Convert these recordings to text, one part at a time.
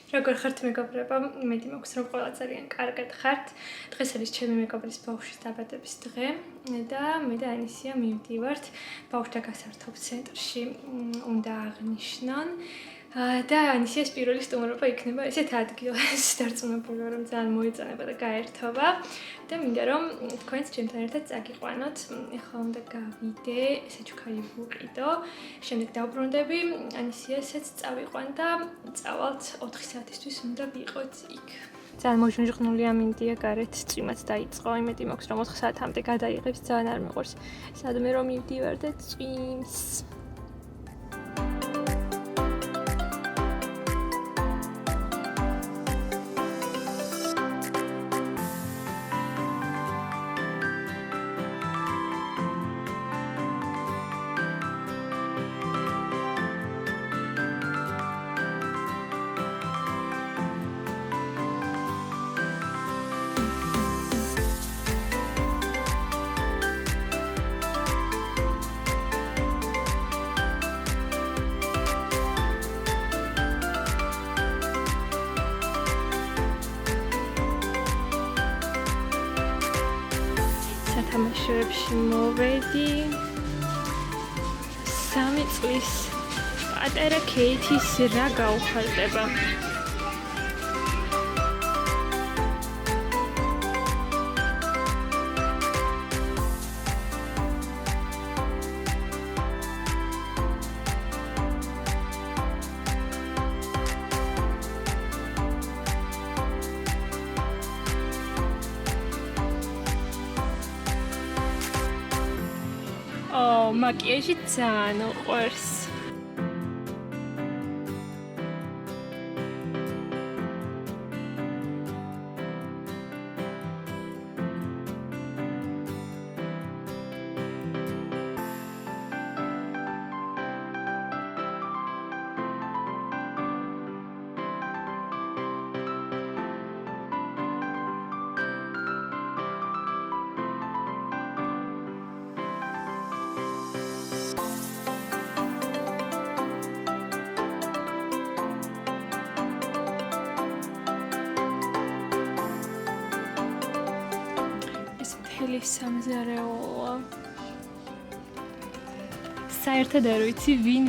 როგორ ხართ მეგობრებო? იმედი მაქვს რომ ყველა ძალიან კარგად ხართ. დღეს არის ჩემი მეგობრის ბავშვის დაბადების დღე და მე და ანისია მივდივართ ბავშვთა გასართობ ცენტრში უნდა აღნიშნონ. და ანისიას პირველი სტუმრობა იქნება ესეთ ადგილას დარწმუნებული ვარ რომ ძალიან მოეწონება და გაერთობა და მინდა რომ თქვენც ჩემთან ერთად წაგიყვანოთ. ეხლა უნდა გავიდე, საჩუქარი ვუყიდო, შემდეგ დავბრუნდები, ანისიასაც წავიყვან და წავალთ 4 საათისთვის უნდა ვიყოთ იქ. ძალიან მოჟონჟღნულია მინდია გარეთ, წვიმაც დაიწყო, იმედი მაქვს რომ 4 საათამდე გადაიღებს, ძალიან არ მიყვარს სადმე რომ მივდივარ და წვიმს. თამაშებში მოვედი 3 წლის პატარა კეითის რა გაუხარდება. მაკიაჟი ძალიან უყვარს. სამზარეულო. საერთოდ არ ვიცი ვინ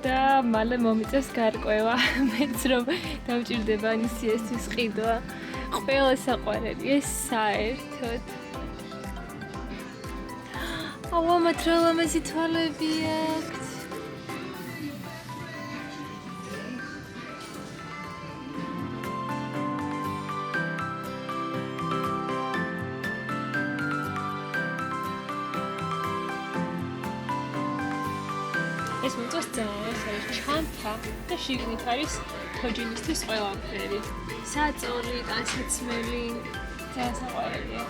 და მალე მომიწევს გარკვევა. მეც რომ დამჭირდება ანისიასთვის ყიდვა. ყველა საყვარელი ეს საერთოდ. აუა მათ რა ლამაზი თვალები აქვს. ეს მოწოს ძალიან არის ჩანთა და შიგნით არის თოჯინისთვის ყველაფერი. საწოლი, ტანსაცმელი, ძალიან საყვარელია.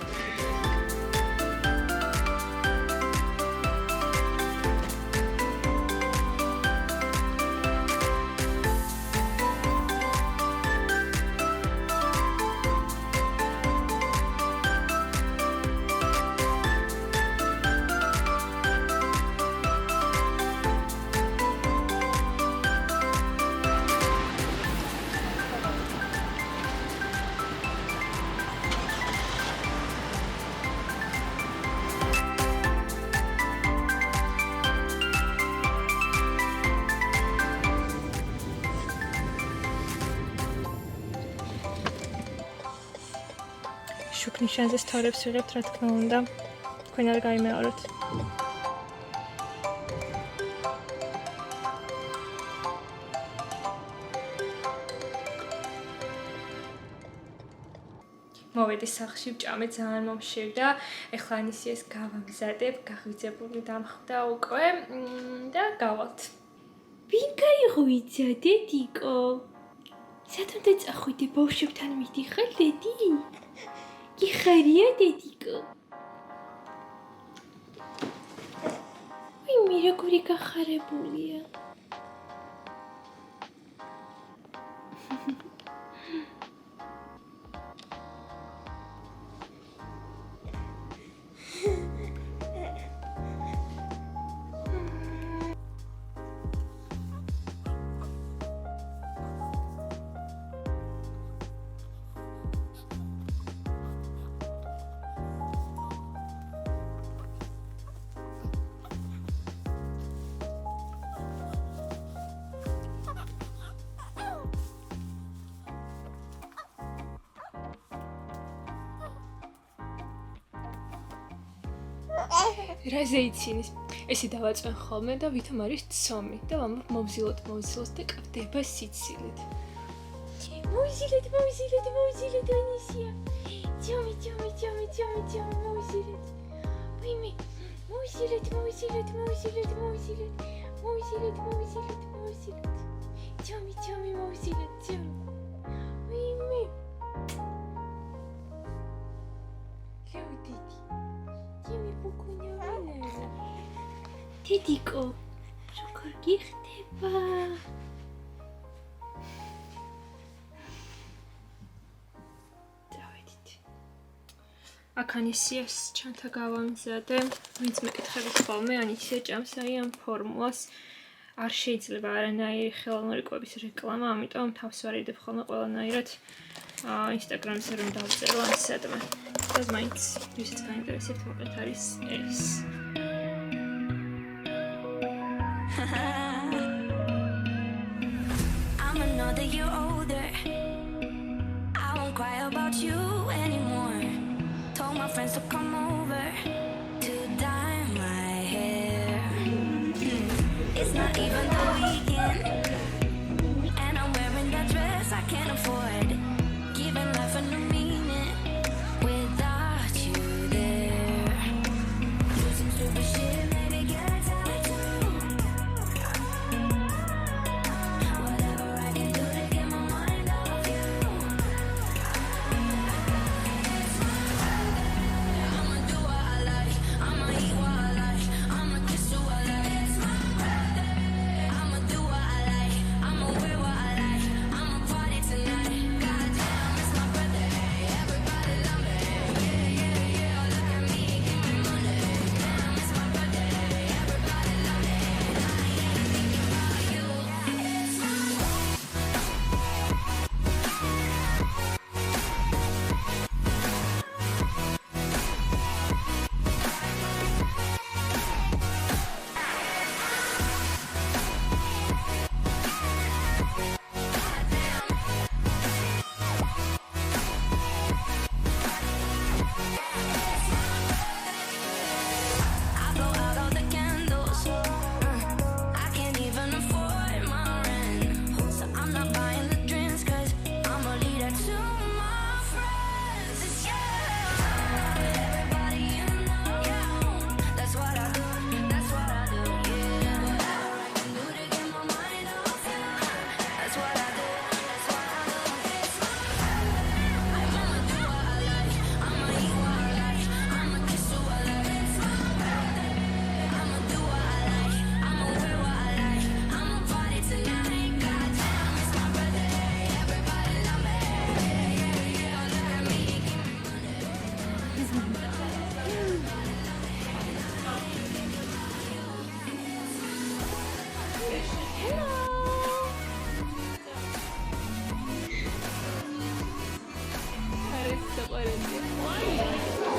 შუქნიშანზე სტორებს ვიღებთ, რა თქმა უნდა. თქვენ არ გაიმეოროთ. მოვედი სახლში, ვჭამე ძალიან მომშივდა. ეხლა ანისიას გავამზადებ, გაღვიძებული დამხვდა უკვე და გავალთ. ვინ გაიღვიძა, დედიკო? სად უნდა წახვიდე ბავშვებთან მიდიხარ, დედი? იხარია დედიკო. ვინმე როგორი გახარებულია. რა ზეიცინის ესე დავაწვენ ხოლმე და ვითომ არის ცომი და ვამბობ მოვზილოთ და კავდება სიცილით. მოვზილეთ ანისია. Тёми, мовзилет. Вими, мовзилет. Тёми, мовзилет, Тёми. Вими. Леудити. Тёми покуняла. Тедико. Როგორ გიხდება? აქ ანისიას ჩანთა გავამზადე, ვინც მეკითხებით ხოლმე ანისია ჭამს აი ამ ფორმულას. არ შეიძლება არანაირი ხელოვნური კვების რეკლამა, ამიტომ თავს ვარიდებ ხოლმე ყველანაირად ინსტაგრამზე რომ დავწერო ამ სადმე. და მაინც ვისაც გაინტერესებთ მოკლედ არის ეს. I'm another year older. I won't cry about you anymore. Told my friends to come over to dye my hair. It's not even the weekend, and I'm wearing that dress I can't afford. Giving life a new meaning without you there. Do some stupid shit, maybe get a tattoo. Whatever I can do to get my mind off you.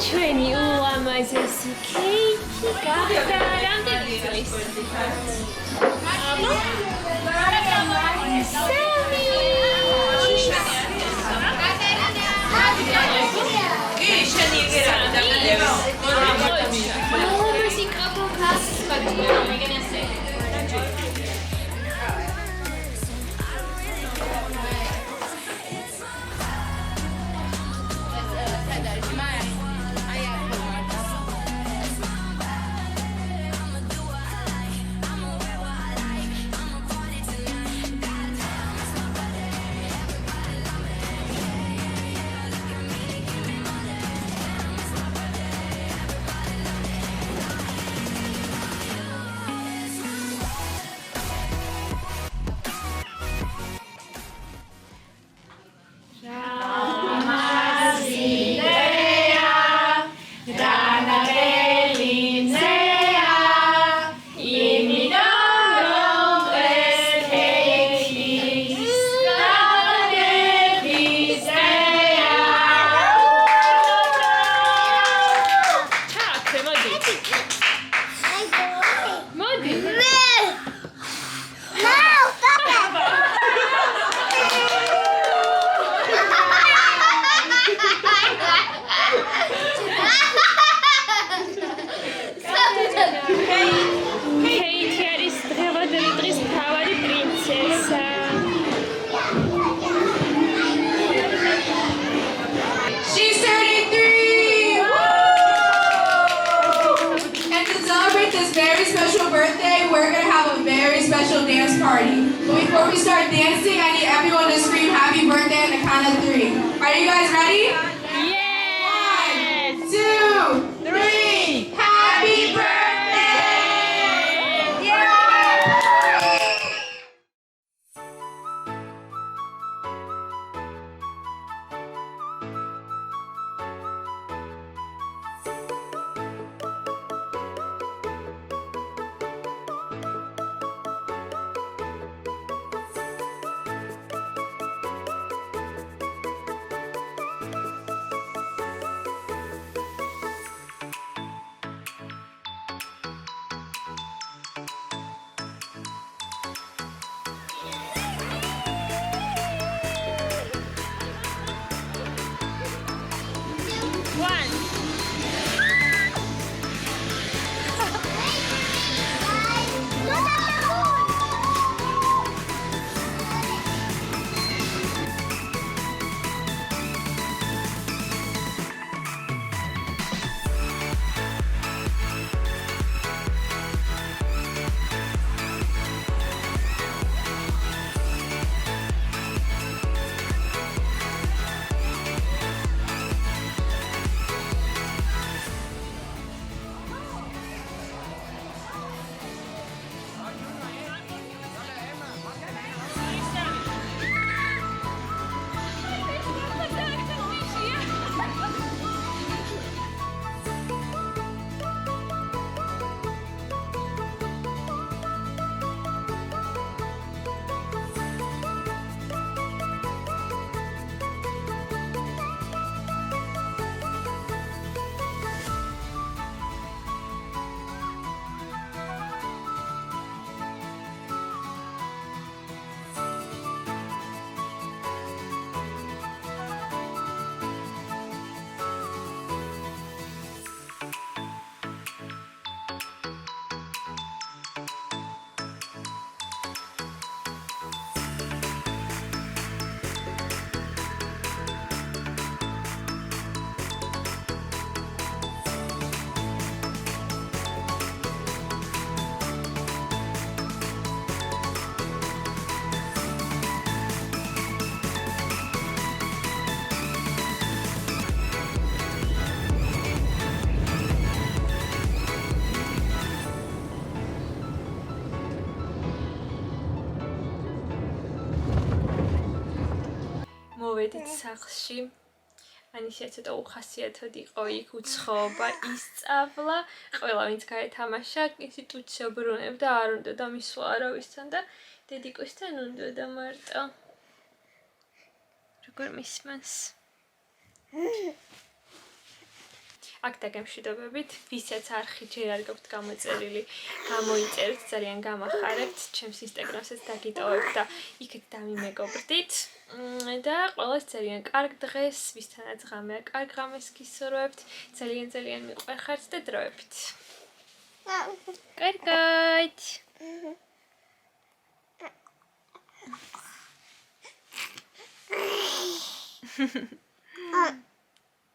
ჩვენი უამაზესი კეიკი გახდა რამდენი წლის? before we start dancing, I need everyone to scream happy birthday on the count of 3. Are you guys ready? Yes! 1, 2, 3. Happy birthday! მოვედით სახლში. ანისია ცოტა უხასიათოდ იყო იქ უცხოობა ისწავლა. ყველა ვინც გაეთამაშა, ისიც უჩეუბრუნებდა, არ უნდა მისვლა არავისთან და დედიკოსთან უნდა მარტო. როგორ მისმენს? აქ დაგემშვიდობებით, ვისაც არხი ჯერ არ გაქვთ გამოწერილი, გამოიწერეთ, ძალიან გამახარებთ, ჩემს ინსტაგრამსაც დაგიტოვებთ და იქით დამიმეგობრდით. და ყველას ძალიან კარგ დღეს, ვისთანაც ღამეა კარგ ღამეს გისურვებთ, ძალიან მიყვარხართ და დროებით. კარგად.